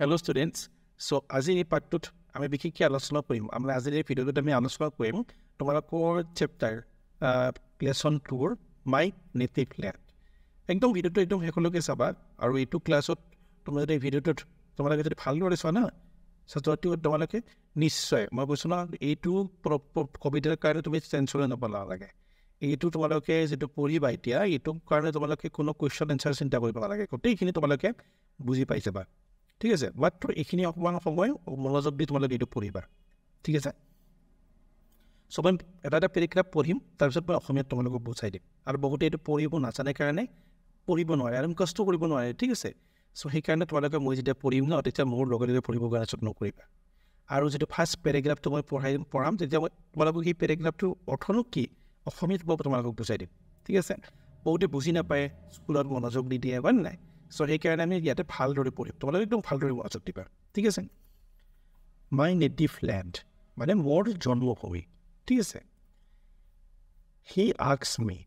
Hello students. So আজি এই পাঠটোত আমি বিশেষকৈ আলোচনা কৰিম আমৰা আজিৰ এই ভিডিঅ'টোত আমি আলোচনা কৰিম তোমালোকৰ চেপ্টাৰ লেসন 2 ৰ মাই নেটিভ ল্যান্ড একদম ভিডিঅ'টো একদম শেষলৈকে চাবা আৰু এইটো ক্লাছত তোমালোকে এই ভিডিঅ'টোত তোমালোকে যদি ভালদৰে চোৱা না সত্যটো তোমালোকে নিশ্চয় মই কৈছো না এইটো কবিতাৰ কাৰণে তুমি টেনচন নব নালাগে এইটো তোমালোকে যেটো পঢ়িবা এতিয়া এইটো কাৰণে তোমালোকে কোনো কোৱেশ্চন এনসাৰ চিন্তা কৰিব নালাগে গোটেইখিনি তোমালোকে বুজি পাই যাবা ঠিক আছে মাত্ৰ এইখিনি অকমান সময় মনোযোগ দি তোমালোকে এইটো পঢ়িবা ঠিক আছে সবন এটা পেৰাগ্ৰাফ পঢ়িম তাৰ পিছত মই অসমীয়াত তোমালোকক বুজাই দিম আৰু বহুতে এইটো পঢ়িব নাজানে কাৰণে পঢ়িব নোৱাৰে আৰু কষ্ট কৰিব নোৱাৰে ঠিক আছে সো সেই কাৰণে তোমালোকে মই যেতিয়া পঢ়িম ন তেতিয়া মোৰ লগতে পঢ়িব কাৰণে যত্ন কৰিবা আৰু যেটো ফাৰ্স্ট পেৰাগ্ৰাফটো মই পঢ়াম তেতিয়া মই তোমালোকক এই পেৰাগ্ৰাফটো অৰ্থনো কি অসমীয়াত মই তোমালোকক বুজাই দিম ঠিক আছে বহুতে বুজি নাপায় স্কুলত মনোযোগ দি দিয়ে হয় নাই সো সেই কাৰণে আমি ইয়াতে ভালদৰে পঢ়িম তোমালোকে একদম ভালদৰে মনোযোগ দিবা ঠিক আছে মাই নেটিভ ল্যান্ড মানে মোৰ জন্মভূমি ঠিক আছে he asked me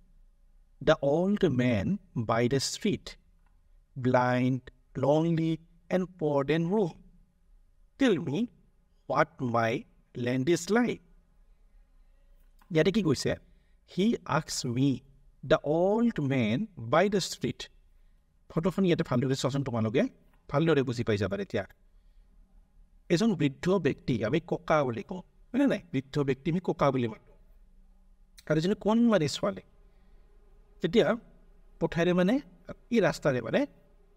the old man by the street blind lonely and poor and rude tell me what my land is like ইয়াতে কি কৈছে he asked me the old man by the street ফটোখন ইয়াতে ভালদৰে চোৱাচোন তোমালোকে ভালদৰে বুজি পাই যাবা এতিয়া এজন বৃদ্ধ ব্যক্তি আমি ককা বুলি কওঁ মানে নাই বৃদ্ধ ব্যক্তি আমি ককা বুলি মাতো আৰু যেনে কোন মানে ছোৱালী তেতিয়া পথাৰে মানে এই ৰাস্তাৰে মানে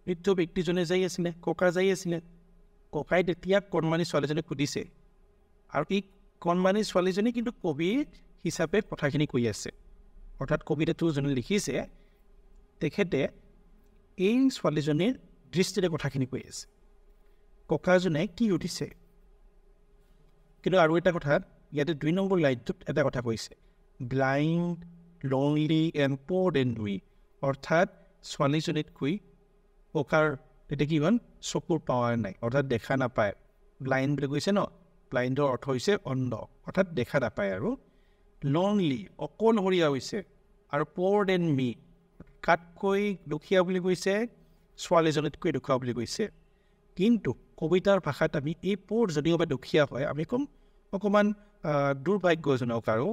বৃদ্ধ ব্যক্তিজনে যাই আছিলে ককা যাই আছিলে ককাই তেতিয়া কণমানি ছোৱালীজনে সুধিছে আৰু এই কণমানি ছোৱালীজনী কিন্তু কবি হিচাপে কথাখিনি কৈ আছে অৰ্থাৎ কবিতাটো যোনে লিখিছে তেখেতে এই ছোৱালীজনীৰ দৃষ্টিৰে কথাখিনি কৈ আছে ককাজনে কি উঠিছে কিন্তু আৰু এটা কথা ইয়াতে 2 নম্বৰ লাইনটোত এটা কথা কৈছে blind lonely and poor and weak অৰ্থাৎ ছোৱালীজনীত কৈ ককাৰ তেতিয়া কি হ'ল চকুৰ পাৱাৰ নাই অৰ্থাৎ দেখা নাপায় ব্লাইণ্ড বুলি কৈছে ন ব্লাইণ্ডৰ অৰ্থ হৈছে অন্ধ অৰ্থাৎ দেখা নাপায় আৰু lonely অকলশৰীয়া হৈছে আৰু poor and weak কাটকৈ দুখীয়া বুলি কৈছে ছোৱালীজনীতকৈ দুখীয়া বুলি কৈছে কিন্তু কবিতাৰ ভাষাত আমি এই পোৰ যদিও বা দুখীয়া হয় আমি কম অকমান দুৰ্ভাগ্যজনক আৰু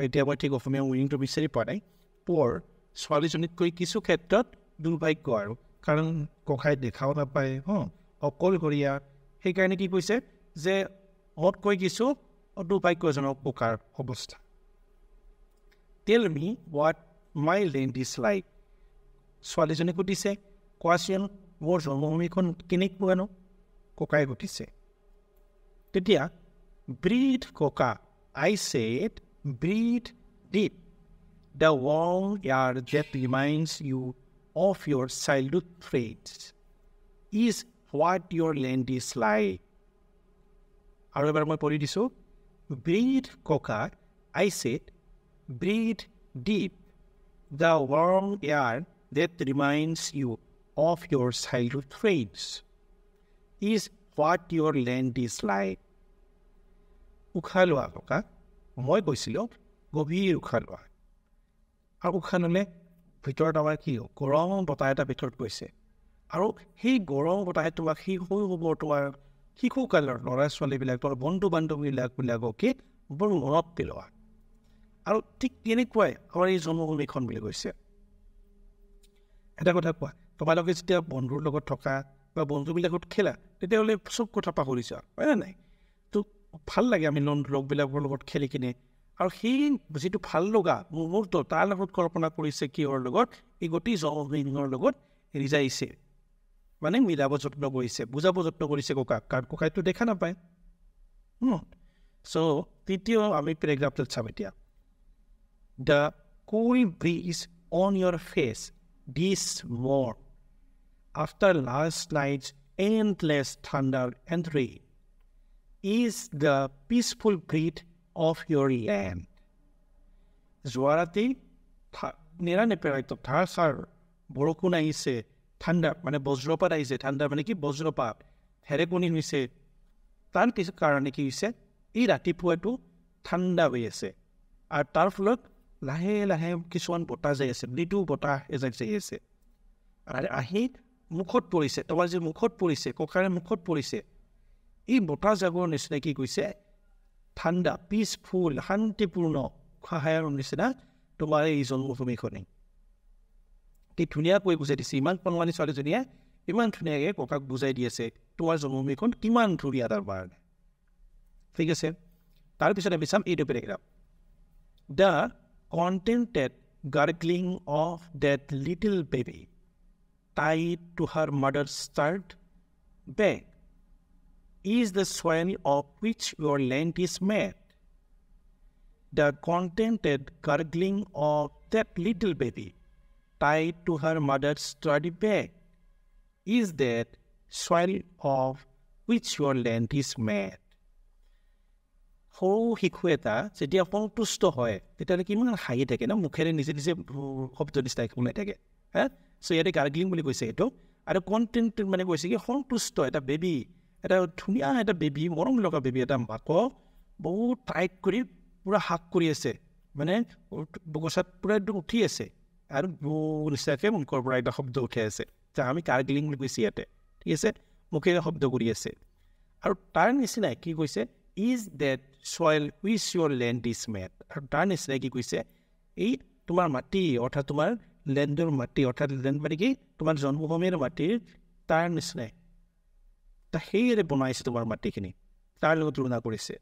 এতিয়া মই ঠিক অসমীয়া উইনিংটো বিচাৰি পোৱা নাই পোৰ ছোৱালীজনীতকৈ কিছু ক্ষেত্ৰত দুৰ্ভাগ্য আৰু কাৰণ ককাই দেখাও নাপায় অকলশৰীয়া সেইকাৰণে কি কৈছে যে মতকৈ কিছু দুৰ্ভাগ্যজনক ককাৰ অৱস্থা tell me what my land is like ছোৱালীজনী সুধিছে কোৱাচোন মোৰ জন্মভূমিখন কেনেকুৱানো ককাই সুধিছে তেতিয়া ব্ৰীথ ককা I said breathe deep the warm air that reminds you of your childhood friends is what your land is like আৰু এবাৰ মই পঢ়ি দিছো breathe ককা I said breathe deep the warm air that reminds you of your childhood friends is what your land is like উশাহ লোৱা ককা মই কৈছিলোঁ গভীৰ উশাহ লোৱা আৰু উশাহ ল'লে ভিতৰত আমাৰ কি গৰম বতাহ এটা ভিতৰত গৈছে আৰু সেই গৰম বতাহে তোমাক সেই সৰু তোমাৰ শিশুকালৰ ল'ৰা ছোৱালীবিলাক তোমাৰ বন্ধু বান্ধৱীবিলাককে বৰ মনত পেলোৱা আৰু ঠিক তেনেকুৱাই আমাৰ এই জন্মভূমিখন বুলি কৈছে এটা কথা কোৱা তোমালোকে যেতিয়া বন্ধুৰ লগত থকা বা বন্ধুবিলাকত খেলা তেতিয়াহ'লে চব কথা পাহৰি যোৱা হয় নাই তো ভাল লাগে আমি লগবিলাকৰ লগত খেলি কিনে আৰু সেই যিটো ভাল লগা মুহূৰ্ত তাৰ লগত কল্পনা কৰিছে কিহৰ লগত এই গোটেই জন্মভূমিৰ লগত ৰিজাইছে মানে মিলাব যত্ন কৰিছে বুজাব যত্ন কৰিছে ককাক কাৰণ ককাইটো দেখা নাপায় চ' তৃতীয় আমি পেৰাগ্ৰাফটোত চাম এতিয়া the cool breeze on your face this morning after last night's endless thunder and rain is the peaceful breath of your land যোৱা ৰাতি নিৰানেপেৰাকৈ ধাৰসাৰ বৰষুণ আহিছে ঠাণ্ডা মানে বজ্ৰপাত আহিছে ঠাণ্ডা মানে কি বজ্ৰপাত ঢেৰেকনি হৈছে তাৰ কিছু কাৰণে কি হৈছে এই ৰাতিপুৱাটো ঠাণ্ডা হৈ আছে আৰু তাৰ ফলত লাহে লাহে কিছুমান বতাহ যাই আছে মৃদু বতাহ এজাক যাই আছে আৰু আহি মুখত পৰিছে, তোমাৰ যে মুখত পৰিছে, ককাৰে মুখত পৰিছে, এই বতাহ জাকৰ নিচিনা কি কৈছে ঠাণ্ডা, পিচফুল, শান্তিপূৰ্ণ সহায়ৰ নিচিনা তোমাৰ এই জন্মভূমিখনেই। কি ধুনীয়াকৈ বুজাই দিছে, ইমান কণমানি ছোৱালীজনীয়ে ইমান ধুনীয়াকৈ ককাক বুজাই দি আছে তোমাৰ জন্মভূমিখন কিমান ধুনীয়া তাৰ কাৰণে। ঠিক আছে, তাৰপিছত আমি চাম এইটো paragraph. The contented gargling of that little baby tied to her mother's third bag is the soil of which your land is made. The contented gurgling of that little baby tied to her mother's sturdy bag is that soil of which your land is made. সৰু শিশু এটা যেতিয়া সন্তুষ্ট হয় তেতিয়াহ'লে কিমান হাঁহি থাকে ন, মুখেৰে নিজে নিজে শব্দ নিচিনা শুনাই থাকে। চ' ইয়াতে গাৰ্গলিং বুলি কৈছে এইটো। আৰু কণ্টেণ্ট মানে কৈছে কি সন্তুষ্ট এটা বেবী, এটা ধুনীয়া এটা বেবী, মৰম লগা বেবী এটা মাকক বহুত টাইট কৰি পূৰা হাক কৰি আছে, মানে বগচাত পূৰা একদম উঠি আছে আৰু নিচিনাকৈ মুখৰ পৰা এটা শব্দ উঠি আছে, যা আমি গাৰ্গলিং বুলি কৈছে ইয়াতে। ঠিক আছে, মুখেৰে শব্দ কৰি আছে। আৰু তাৰ নিচিনাই কি কৈছে is that soil which their land is made. আৰু তাৰ নিচিনাই কি কৈছে এই তোমাৰ মাটি অৰ্থাৎ তোমাৰ লেণ্ডৰ মাটি, অৰ্থাৎ লেণ্ড মানে কি তোমাৰ জন্মভূমিৰ মাটিৰ তাৰ নিচিনাই সেইৰে বনাইছে তোমাৰ মাটিখিনি, তাৰ লগত তুলনা কৰিছে।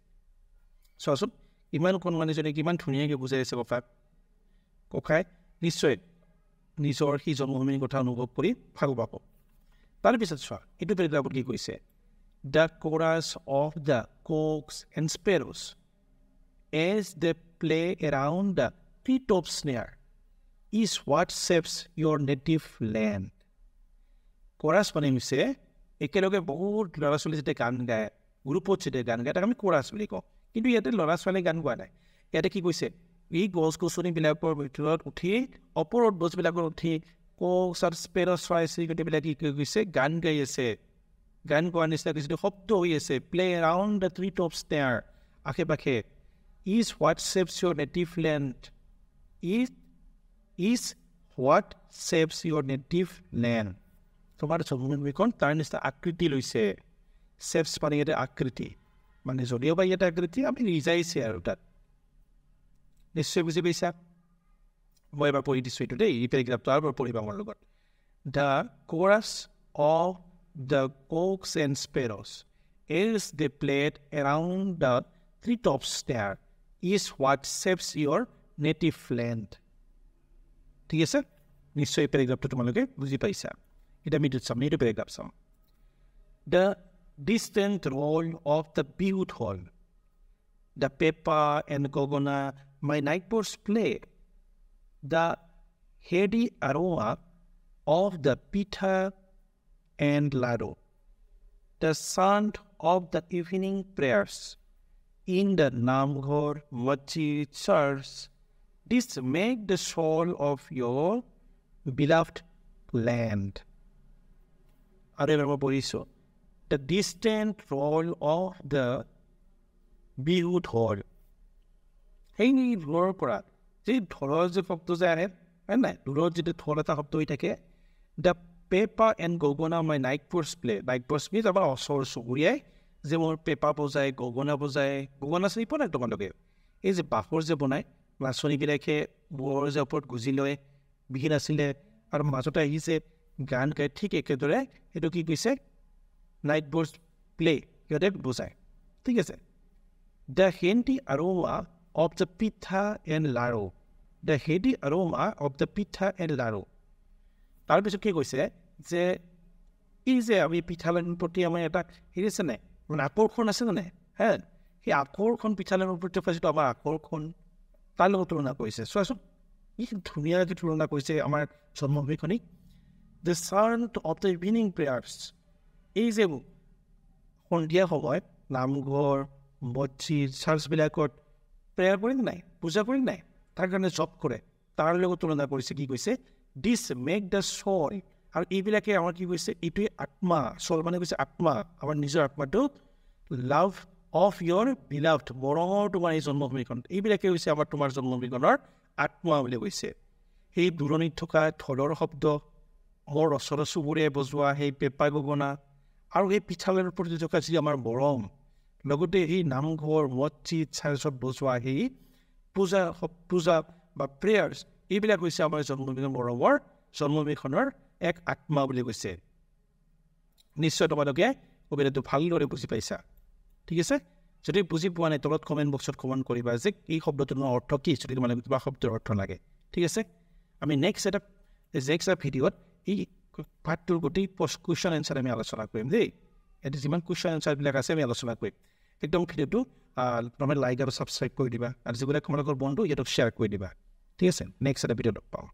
চোৱাচোন ইমান কণমানিজনী কিমান ধুনীয়াকৈ বুজাই আছে ককাক। ককাই নিশ্চয় নিজৰ সেই জন্মভূমিৰ কথা অনুভৱ কৰি ভাল পাব। তাৰপিছত চোৱা এইটো পেৰেগ্ৰাফত কি কৈছে, the chorus of the cocks and sparrows as they play around the tree top snare is what shapes your native land. Chorus মানে হৈছে একেলগে বহুত ল'ৰা ছোৱালী যেতিয়া গান গায়, গ্ৰুপত যেতিয়া গান গায় তাক আমি কোৰাছ বুলি কওঁ। কিন্তু ইয়াতে ল'ৰা ছোৱালীয়ে গান গোৱা নাই, ইয়াতে কি কৈছে এই গছ গছনিবিলাকৰ ভিতৰত উঠি ওপৰত গছবিলাকত উঠি কোক্স আৰু স্পেৰ'ছ চৰাই চিৰিকটিবিলাক কি কৈছে গান গাই আছে, গান গোৱাৰ নিচিনা কিছু শব্দ হৈ আছে। Play around the tree top snare, আশে পাশে। Is what shapes your native land, is what shapes your native land. তোমাৰ জন্মভূমিখন তাৰ নিচিনা আকৃতি লৈছে। শেপছ মানে ইয়াতে আকৃতি, মানে যদিও বা ইয়াতে আকৃতি আমি ৰিজাইছে আৰু তাত নিশ্চয় বুজি পাইছা। মই এবাৰ পঢ়ি দিছোঁ এইটো দেই, এই পেৰেগ্ৰাফটো আৰু পঢ়িবা মোৰ লগত। The chorus of the cocks and sparrows as they played around the tree top snare is what shapes your native land. ঠিক আছে, নিশ্চয় এই পেৰেগ্ৰাফটো তোমালোকে বুজি পাইছা। এতিয়া আমি চাম এইটো পেৰেগ্ৰাফ চাম। The distant roll of the Bihu dhol, the pepa and gogona my night birds play, the heady aroma of the pitha and laddu, the sound of the evening prayers in the namghar masjid church, this make the soul of your beloved land. আৰু এবাৰ পঢ়িছোঁ, the distant roll of the বিহুড হল। সেই ঢোলৰ পৰা যি ঢোলৰ যে শব্দ যে আহে হয় নাই, ঢোলৰ যিটো ঢোল এটা শব্দ হৈ থাকে। The pepa and gogona my night birds play, night birds means আমাৰ ওচৰ চুবুৰীয়াই যে মোৰ পেপা বজায়, গগনা বজায়। গগনা চিনি পোৱা নাই তোমালোকে? এই যে বাঁহৰ যে বনায়, নাচনীবিলাকে বোৰৰ যে ওপৰত গুজি লৈ বিহীন আছিলে আৰু মাজতে আহিছে গান গাই, ঠিক একেদৰে সেইটো কি কৈছে নাইট বাৰ্ডছ প্লে সিহঁতে বুজায়। ঠিক আছে, the heady aroma of the pitha and laddu, the heady aroma of the pitha and laddu. তাৰপিছত কি কৈছে যে এই যে আমি পিঠা লাড়ুৰ প্ৰতি আমাৰ এটা হেৰি আছে নাই, মানে আকৰ্ষণ আছে নাই, সেই আকৰ্ষণ পিঠা লাড়ুৰ প্ৰতি যিটো আমাৰ আকৰ্ষণ তাৰ লগত তুলনা কৰিছে। চোৱাচোন ই ধুনীয়াকৈ তুলনা কৰিছে আমাৰ জন্মভূমিখনিক। The sound of the evening prayers, এই যে সন্ধিয়া সময়ত নামঘৰ মছজিদ চাৰ্চবিলাকত প্ৰেয়াৰ কৰে নাই, পূজা কৰে নাই, তাৰ কাৰণে জপ কৰে, তাৰ লগত তুলনা কৰিছে। কি কৈছে দিছ মেক দ্য চল, আৰু এইবিলাকে আমাৰ কি কৈছে এইটোৱে আত্মা, চল মানে কৈছে আত্মা, আমাৰ নিজৰ আত্মাটো লাভ অফ ইয়ৰ বিলাভড, মৰমৰ তোমাৰ এই জন্মভূমিখন, এইবিলাকে হৈছে আমাৰ তোমাৰ জন্মভূমিখনৰ আত্মা বুলি কৈছে। সেই দূৰণিত থকা ঢোলৰ শব্দ, মোৰ ওচৰ চুবুৰীয়াই বজোৱা সেই পেঁপা গগনা আৰু সেই পিঠালৰ প্ৰতি থকা যি আমাৰ মৰম, লগতে সেই নামঘৰ মছজিদ চাৰ্চত বজোৱা সেই পূজা বা প্ৰেয়াৰ্ছ, এইবিলাক হৈছে আমাৰ জন্মভূমিৰ মৰমৰ জন্মভূমিখনৰ এক আত্মা বুলি কৈছে। নিশ্চয় তোমালোকে কবিতাটো ভালদৰে বুজি পাইছা, ঠিক আছে? যদি বুজি পোৱা নাই তলত কমেণ্ট বক্সত কমেণ্ট কৰিবা যে এই শব্দটোৰ অৰ্থ কি, যদি তোমালোকে কিবা শব্দৰ অৰ্থ লাগে, ঠিক আছে? আমি নেক্সট এটা ভিডিঅ'ত এই পাঠটোৰ গোটেই কুৱেশ্যন এনচাৰ আমি আলোচনা কৰিম দেই। ইয়াতে যিমান কুৱেশ্যন এনচাৰবিলাক আছে আমি আলোচনা কৰিম। একদম ভিডিঅ'টো তুমি লাইক আৰু ছাবস্ক্ৰাইব কৰি দিবা, আৰু যিবিলাক তোমালোকৰ বন্ধু সিহঁতক শ্বেয়াৰ কৰি দিবা, ঠিক আছে? নেক্সট এটা ভিডিঅ'ত পাওঁ।